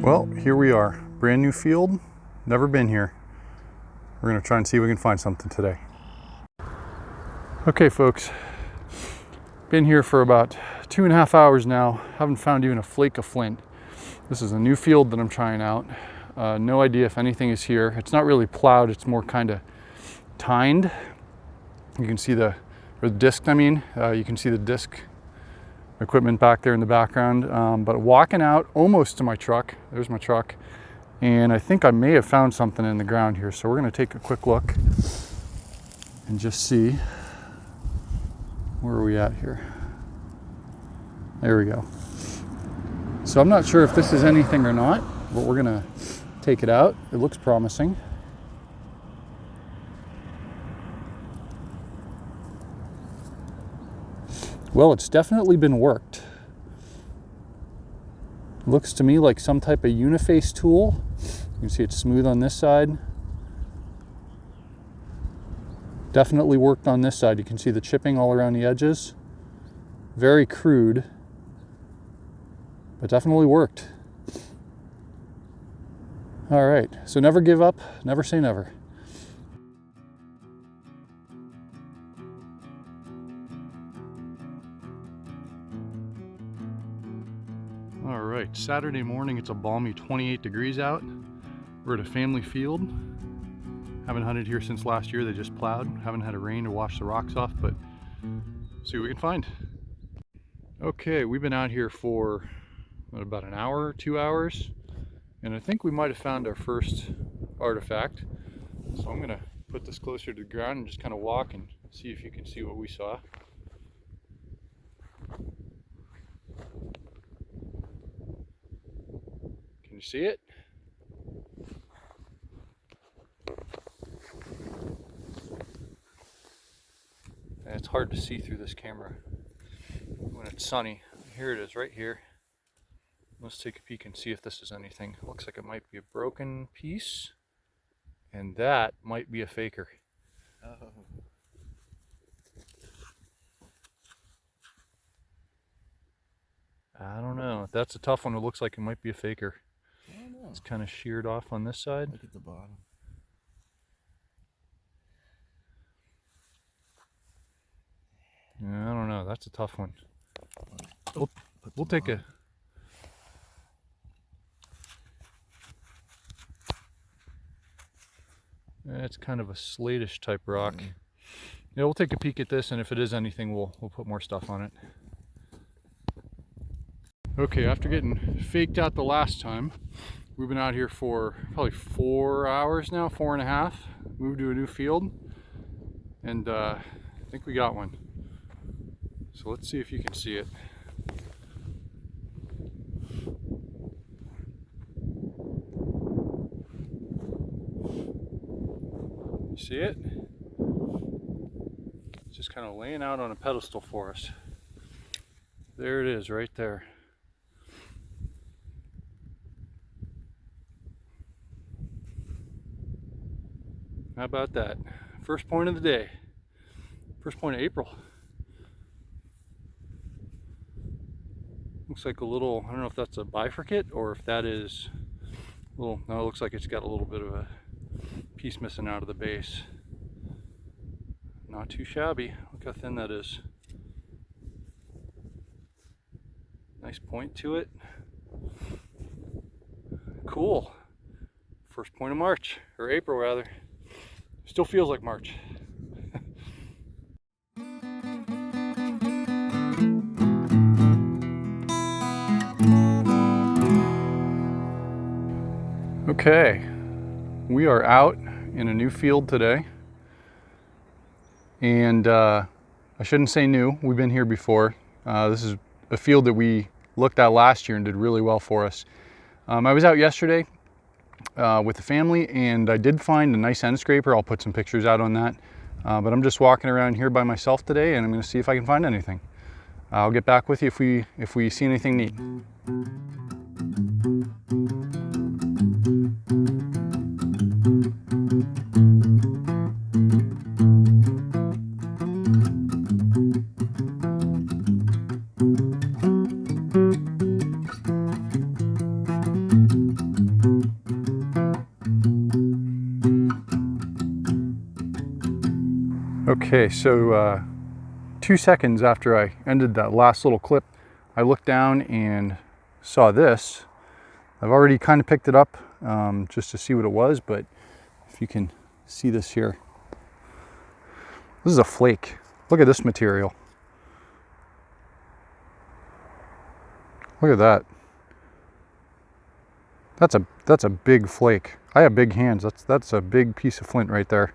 Well, here we are, brand new field, never been here. We're gonna try and see if we can find something today. Okay folks, been here for about 2.5 hours now, haven't found even a flake of flint. This is a new field that I'm trying out. No idea if anything is here. It's not really plowed, it's more kind of tined. You can see the disc, you can see the disc equipment back there in the background. But walking out almost to my truck, there's my truck, and I think I may have found something in the ground here. So we're gonna take a quick look and just see, where are we at here? There we go. So I'm not sure if this is anything or not, but we're gonna take it out. It looks promising. Well, it's definitely been worked. Looks to me like some type of uniface tool. You can see it's smooth on this side. Definitely worked on this side. You can see the chipping all around the edges. Very crude, but definitely worked. All right, so never give up, never say never. All right, Saturday morning, it's a balmy 28 degrees out. We're at a family field. Haven't hunted here since last year, they just plowed. Haven't had a rain to wash the rocks off, but see what we can find. Okay, we've been out here for about an hour, 2 hours, and I think we might have found our first artifact. So I'm gonna put this closer to the ground and just kind of walk and see if you can see what we saw. Can you see it? And it's hard to see through this camera when it's sunny. Here it is, right here. Let's take a peek and see if this is anything. Looks like it might be a broken piece, and that might be a faker. Oh. I don't know. That's a tough one. It looks like it might be a faker. I don't know. It's kind of sheared off on this side. Look at the bottom. Yeah, I don't know. That's a tough one. We'll take a... It's kind of a slatish type rock. Mm-hmm. Yeah, we'll take a peek at this, and if it is anything, we'll put more stuff on it. Okay, after getting faked out the last time, we've been out here for probably 4 hours now, 4.5. Moved to a new field, and I think we got one. So let's see if you can see it. You see it? It's just kind of laying out on a pedestal for us. There it is, right there. How about that? First point of the day. First point of April. Looks like a little, I don't know if that's a bifurcate or if that is a little, no, it looks like it's got a little bit of a piece missing out of the base. Not too shabby. Look how thin that is. Nice point to it. Cool. First point of March, or April rather. Still feels like March. Okay, we are out in a new field today, and I shouldn't say new, we've been here before. This is a field that we looked at last year and did really well for us. I was out yesterday with the family, and I did find a nice end scraper. I'll put some pictures out on that, but I'm just walking around here by myself today, and I'm going to see if I can find anything. I'll get back with you if we see anything neat. Okay, so 2 seconds after I ended that last little clip, I looked down and saw this. I've already kind of picked it up just to see what it was, but if you can see this here, this is a flake. Look at this material. Look at that. That's a big flake. I have big hands. That's a big piece of flint right there.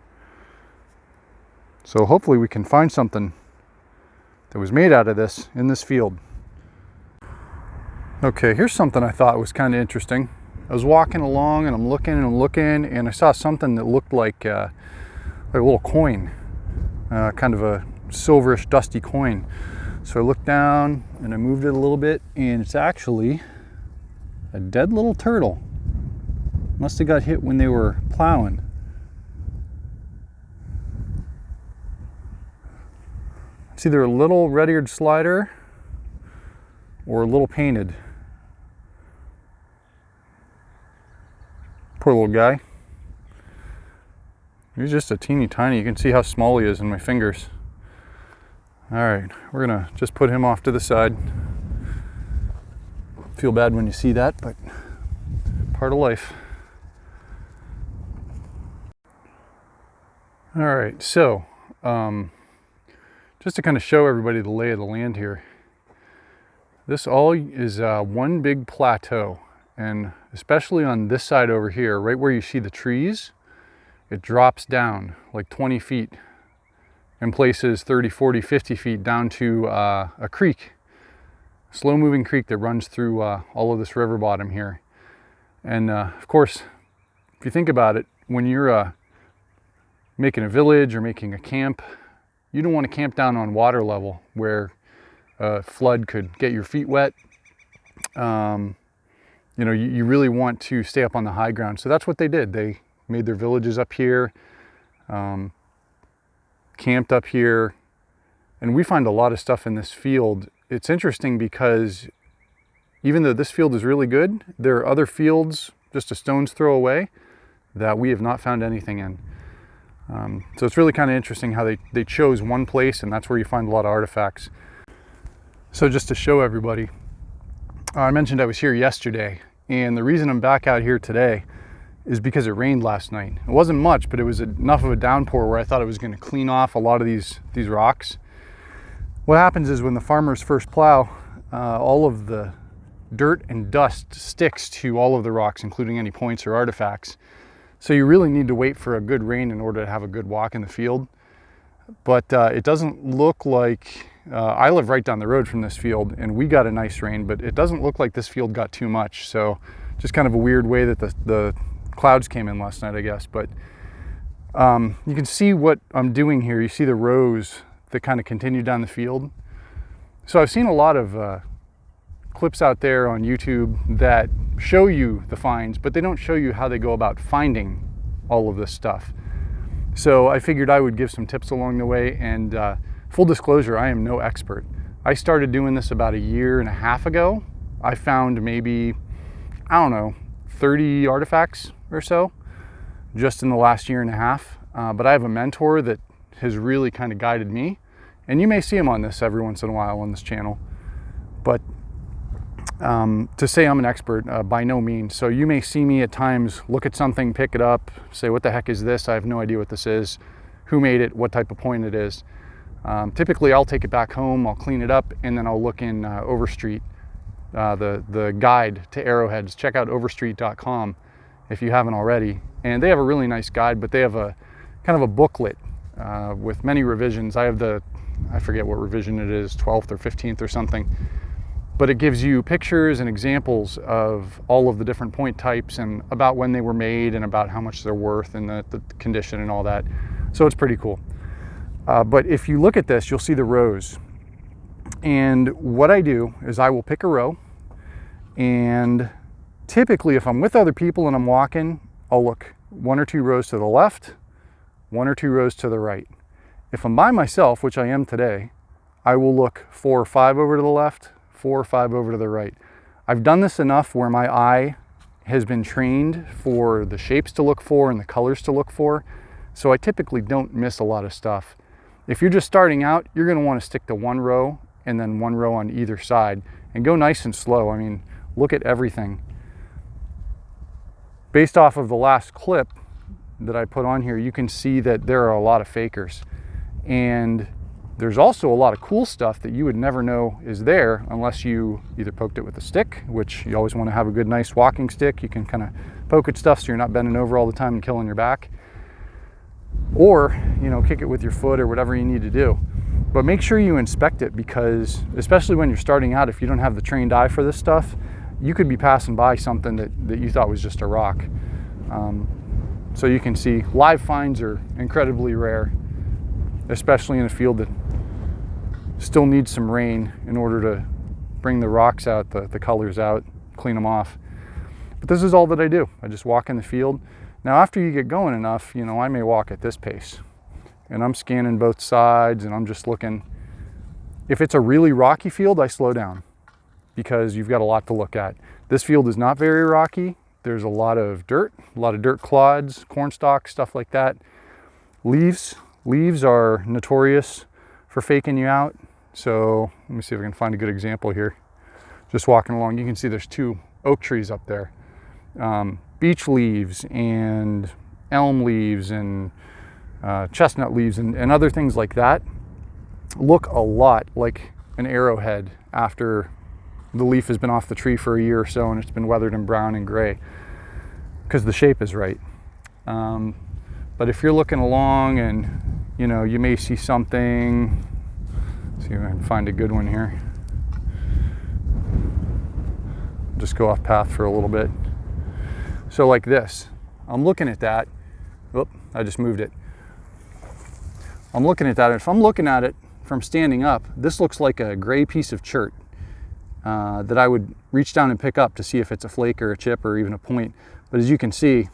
So hopefully we can find something that was made out of this in this field. Okay, here's something I thought was kind of interesting. I was walking along and I'm looking and I saw something that looked like a little coin, kind of a silverish dusty coin. So I looked down and I moved it a little bit, and it's actually a dead little turtle. Must have got hit when they were plowing. It's either a little red-eared slider or a little painted. Poor little guy. He's just a teeny tiny. You can see how small he is in my fingers. All right, we're gonna just put him off to the side. Feel bad when you see that, but part of life. All right, so just to kind of show everybody the lay of the land here, this all is one big plateau, and especially on this side over here, right where you see the trees, it drops down like 20 feet, in places 30, 40, 50 feet down to a creek, slow moving creek that runs through all of this river bottom here. And of course, if you think about it, when you're making a village or making a camp, you don't want to camp down on water level where a flood could get your feet wet. You know, you really want to stay up on the high ground. So that's what they did. They made their villages up here, camped up here, and we find a lot of stuff in this field. It's interesting because even though this field is really good, there are other fields just a stone's throw away that we have not found anything in. So it's really kind of interesting how they chose one place, and that's where you find a lot of artifacts. So just to show everybody, I mentioned I was here yesterday, and the reason I'm back out here today is because it rained last night. It wasn't much, but it was enough of a downpour where I thought it was going to clean off a lot of these rocks. What happens is when the farmers first plow, all of the dirt and dust sticks to all of the rocks, including any points or artifacts. So you really need to wait for a good rain in order to have a good walk in the field. But it doesn't look like, I live right down the road from this field and we got a nice rain, but it doesn't look like this field got too much. So just kind of a weird way that the clouds came in last night, I guess. But you can see what I'm doing here. You see the rows that kind of continue down the field. So I've seen a lot of clips out there on YouTube that show you the finds, but they don't show you how they go about finding all of this stuff. So I figured I would give some tips along the way, and full disclosure, I am no expert. I started doing this about 1.5 years ago. I found maybe, I don't know, 30 artifacts or so just in the last 1.5 years. But I have a mentor that has really kind of guided me, and you may see him on this every once in a while on this channel. But to say I'm an expert, by no means. So you may see me at times look at something, pick it up, say, what the heck is this? I have no idea what this is, who made it, what type of point it is. Typically I'll take it back home, I'll clean it up, and then I'll look in Overstreet, the guide to arrowheads. Check out overstreet.com if you haven't already. And they have a really nice guide, but they have a kind of a booklet with many revisions. I have I forget what revision it is, 12th or 15th or something. But it gives you pictures and examples of all of the different point types and about when they were made and about how much they're worth and the condition and all that. So it's pretty cool. But if you look at this, you'll see the rows. And what I do is I will pick a row, and typically if I'm with other people and I'm walking, I'll look 1 or 2 rows to the left, 1 or 2 rows to the right. If I'm by myself, which I am today, I will look 4 or 5 over to the left, 4 or 5 over to the right. I've done this enough where my eye has been trained for the shapes to look for and the colors to look for, so I typically don't miss a lot of stuff. If you're just starting out, you're going to want to stick to one row and then one row on either side and go nice and slow. I mean, look at everything. Based off of the last clip that I put on here, you can see that there are a lot of fakers. And there's also a lot of cool stuff that you would never know is there unless you either poked it with a stick, which you always want to have a good, nice walking stick. You can kind of poke at stuff so you're not bending over all the time and killing your back. Or, you know, kick it with your foot or whatever you need to do. But make sure you inspect it, because especially when you're starting out, if you don't have the trained eye for this stuff, you could be passing by something that you thought was just a rock. So you can see live finds are incredibly rare, especially in a field that still needs some rain in order to bring the rocks out, the colors out, clean them off. But this is all that I do. I just walk in the field. Now, after you get going enough, you know, I may walk at this pace and I'm scanning both sides and I'm just looking. If it's a really rocky field, I slow down because you've got a lot to look at. This field is not very rocky. There's a lot of dirt clods, corn stalks, stuff like that. Leaves are notorious for faking you out. So let me see if I can find a good example here. Just walking along, you can see there's 2 oak trees up there. Beech leaves and elm leaves and chestnut leaves and other things like that look a lot like an arrowhead after the leaf has been off the tree for a year or so and it's been weathered and brown and gray, because the shape is right. But if you're looking along and, you know, you may see something. Let's see if I can find a good one here. Just go off path for a little bit. So like this, I'm looking at that. Oop, I just moved it. I'm looking at that. If I'm looking at it from standing up, this looks like a gray piece of chert that I would reach down and pick up to see if it's a flake or a chip or even a point. But as you can see,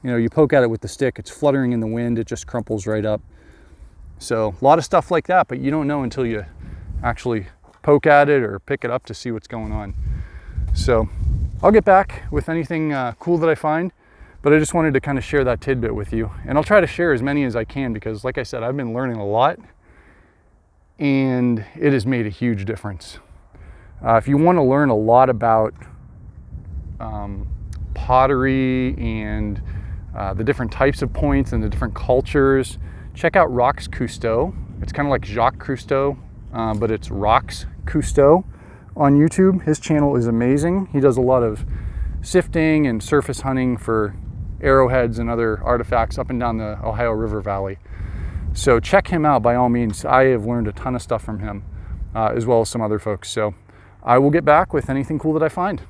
you know, you poke at it with the stick, it's fluttering in the wind, it just crumples right up. So a lot of stuff like that, but you don't know until you actually poke at it or pick it up to see what's going on. So I'll get back with anything cool that I find, but I just wanted to kind of share that tidbit with you. And I'll try to share as many as I can because, like I said, I've been learning a lot and it has made a huge difference. If you want to learn a lot about pottery and the different types of points and the different cultures, check out Rocks Cousteau. It's kind of like Jacques Cousteau, but it's Rocks Cousteau on YouTube. His channel is amazing. He does a lot of sifting and surface hunting for arrowheads and other artifacts up and down the Ohio River Valley. So check him out by all means. I have learned a ton of stuff from him, as well as some other folks. So I will get back with anything cool that I find.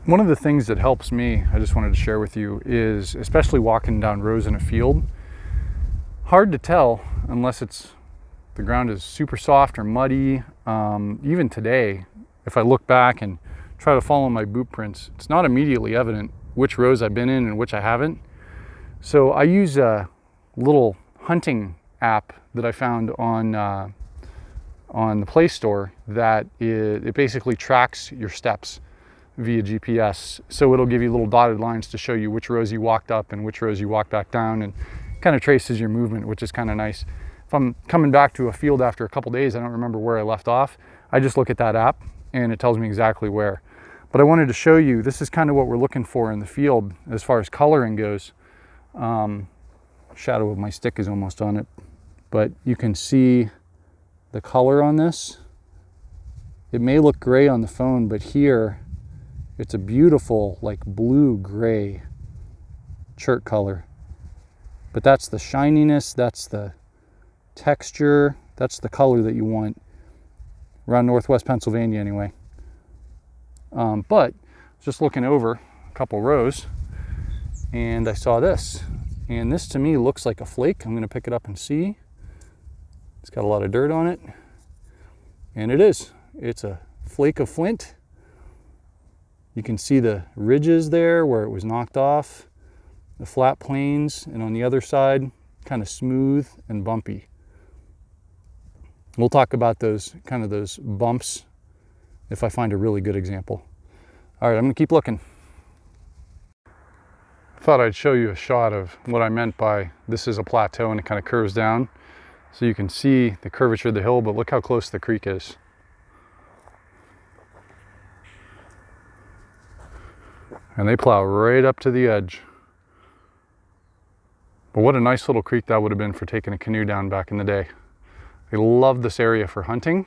One of the things that helps me, I just wanted to share with you, is especially walking down rows in a field, hard to tell unless the ground is super soft or muddy. Even today, if I look back and try to follow my boot prints, it's not immediately evident which rows I've been in and which I haven't. So I use a little hunting app that I found on the Play Store that it basically tracks your steps via GPS. So it'll give you little dotted lines to show you which rows you walked up and which rows you walked back down, and kind of traces your movement, which is kind of nice. If I'm coming back to a field after a couple days, I don't remember where I left off, I just look at that app and it tells me exactly where. But I wanted to show you, this is kind of what we're looking for in the field as far as coloring goes. Shadow of my stick is almost on it, but you can see the color on this. It may look gray on the phone, but here it's a beautiful like blue-gray chert color. But that's the shininess, that's the texture, that's the color that you want around Northwest Pennsylvania anyway. But just looking over a couple rows and I saw this, and this to me looks like a flake. I'm going to pick it up and see. It's got a lot of dirt on it, and it is. It's a flake of flint. You can see the ridges there where it was knocked off, the flat plains, and on the other side, kind of smooth and bumpy. We'll talk about those bumps if I find a really good example. All right, I'm gonna keep looking. Thought I'd show you a shot of what I meant by this is a plateau and it kind of curves down. So you can see the curvature of the hill, but look how close the creek is. And they plow right up to the edge. But what a nice little creek that would have been for taking a canoe down back in the day. I love this area for hunting,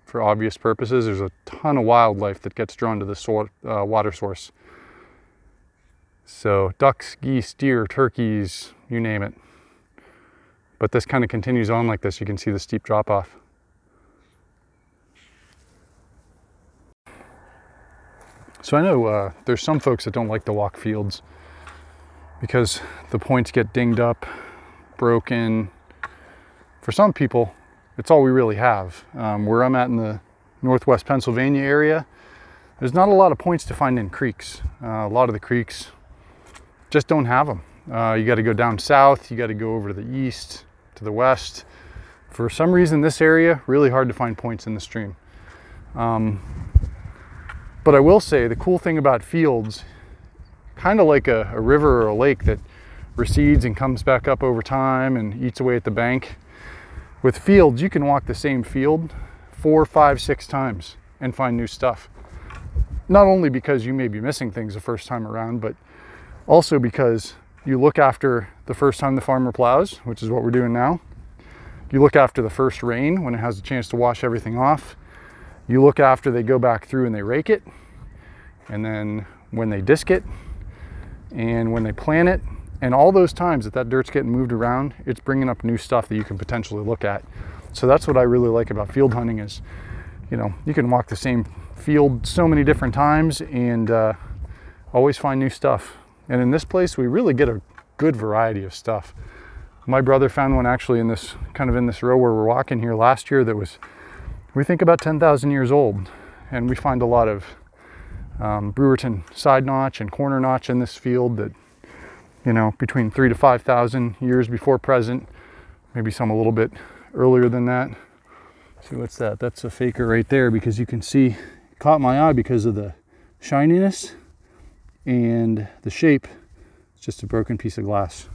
for obvious purposes. There's a ton of wildlife that gets drawn to this water source. So ducks, geese, deer, turkeys, you name it. But this kind of continues on like this. You can see the steep drop off. So I know there's some folks that don't like to walk fields because the points get dinged up, broken. For some people, it's all we really have. Where I'm at in the northwest Pennsylvania area, there's not a lot of points to find in creeks. A lot of the creeks just don't have them. You got to go down south, you got to go over to the east, to the west. For some reason, this area, really hard to find points in the stream. But I will say the cool thing about fields, kind of like a river or a lake that recedes and comes back up over time and eats away at the bank. With fields, you can walk the same field 4, 5, 6 times and find new stuff. Not only because you may be missing things the first time around, but also because you look after the first time the farmer plows, which is what we're doing now. You look after the first rain when it has a chance to wash everything off. You look after they go back through and they rake it, and then when they disc it, and when they plant it, and all those times that dirt's getting moved around, it's bringing up new stuff that you can potentially look at. So that's what I really like about field hunting is, you know, you can walk the same field so many different times and always find new stuff. And in this place, we really get a good variety of stuff. My brother found one actually in this row where we're walking here last year that was, we think about 10,000 years old, and we find a lot of Brewerton side notch and corner notch in this field that, you know, between 3,000 to 5,000 years before present, maybe some a little bit earlier than that. See, what's that? That's a faker right there, because you can see, it caught my eye because of the shininess and the shape. It's just a broken piece of glass.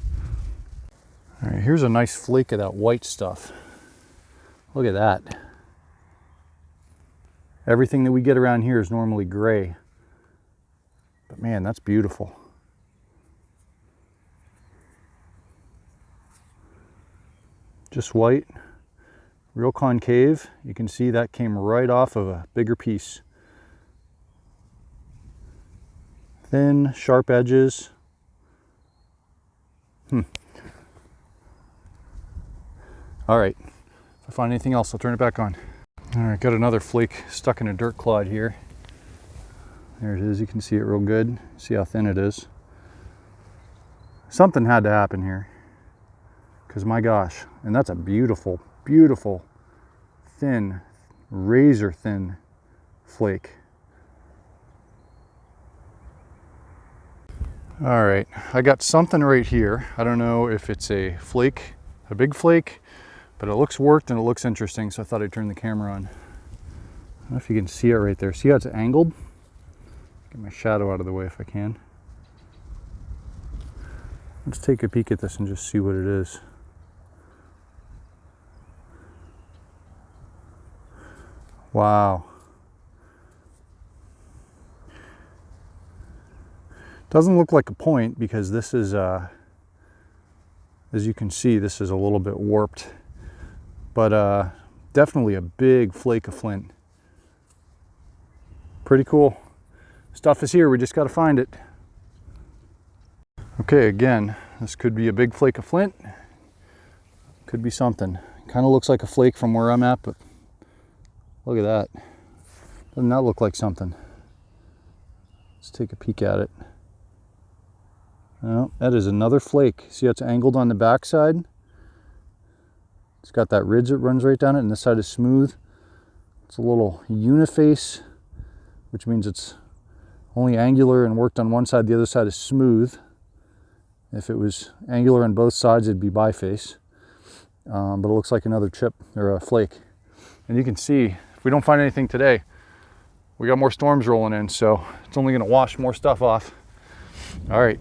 All right, here's a nice flake of that white stuff. Look at that. Everything that we get around here is normally gray. But man, that's beautiful. Just white, real concave. You can see that came right off of a bigger piece. Thin, sharp edges. All right, if I find anything else, I'll turn it back on. All right, got another flake stuck in a dirt clod here. There it is, you can see it real good. See how thin it is. Something had to happen here, because my gosh, and that's a beautiful, beautiful, thin, razor thin flake. All right, I got something right here. I don't know if it's a flake, a big flake, but it looks worked and it looks interesting, so I thought I'd turn the camera on. I don't know if you can see it right there. See how it's angled? Get my shadow out of the way if I can. Let's take a peek at this and just see what it is. Wow. Doesn't look like a point because this is, as you can see, this is a little bit warped. But definitely a big flake of flint. Pretty cool. Stuff is here, we just got to find it. Okay, again, this could be a big flake of flint. Could be something. Kind of looks like a flake from where I'm at, but look at that. Doesn't that look like something? Let's take a peek at it. Oh, that is another flake. See how it's angled on the back side? It's got that ridge that runs right down it, and this side is smooth. It's a little uniface, which means it's only angular and worked on one side, the other side is smooth. If it was angular on both sides, it'd be biface. But it looks like another chip or a flake. And you can see, if we don't find anything today, we got more storms rolling in, so it's only gonna wash more stuff off. All right,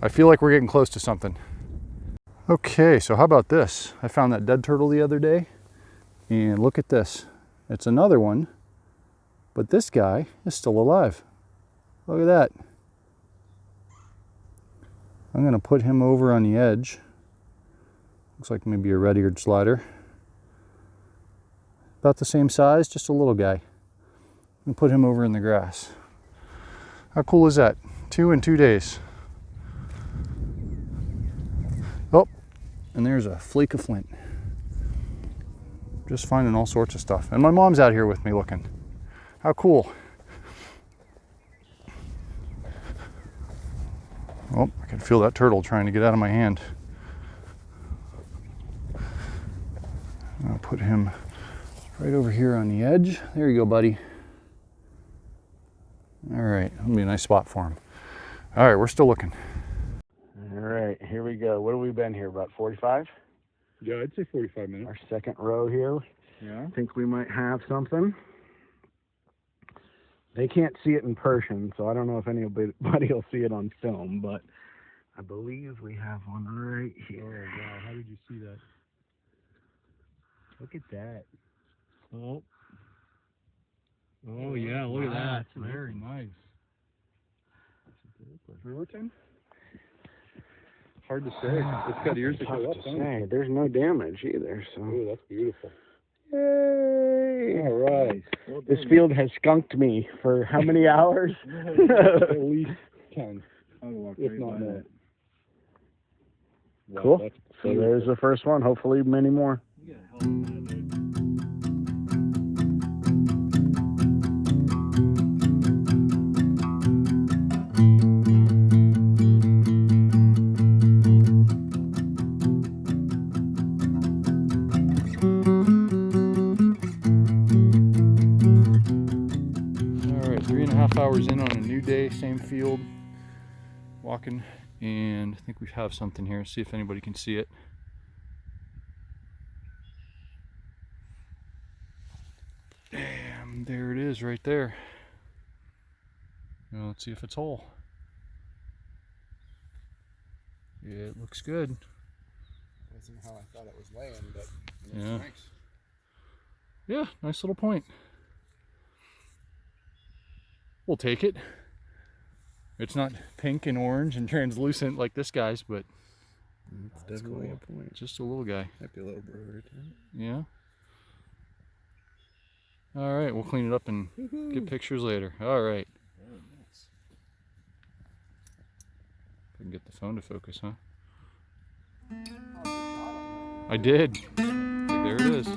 I feel like we're getting close to something. Okay, so how about this? I found that dead turtle the other day, and look at this. It's another one, but this guy is still alive. Look at that. I'm gonna put him over on the edge. Looks like maybe a red-eared slider. About the same size, just a little guy. And put him over in the grass. How cool is that? 2 in 2 days. Oh, and there's a flake of flint. Just finding all sorts of stuff. And my mom's out here with me looking. How cool. Oh, I can feel that turtle trying to get out of my hand. I'll put him right over here on the edge. There you go, buddy. All right, that'll be a nice spot for him. All right, we're still looking. All right, here we go. What have we been here, about 45? Yeah, I'd say 45 minutes. Our second row here. Yeah. I think we might have something. They can't see it in person, so I don't know if anybody will see it on film, but I believe we have one right here. Oh, wow, how did you see that? Look at that. Oh. Oh, yeah, look at that. That's Very nice. Riverton? Hard to say. It's got ears that go up, don't it? There's no damage either, so. Oh, that's beautiful. Yay! All right. Well This done, field has skunked me for how many hours? at least 10. If not more. Wow, Cool. that's So beautiful. there's the first one. Hopefully many more. All right, 3.5 hours in on a new day, same field, walking, and I think we have something here. See if anybody can see it. Damn, there it is right there. Now, let's see if it's whole. Yeah, it looks good. Wasn't how I thought it was laying, but it Yeah. nice. Yeah, nice little point. We'll take it. It's not pink and orange and translucent like this guy's, but It's definitely a point. just a little guy. Might be a little bird. Yeah. All right, we'll clean it up and get pictures later. All right. Very nice. If I can get the phone to focus, huh? I did. There it is.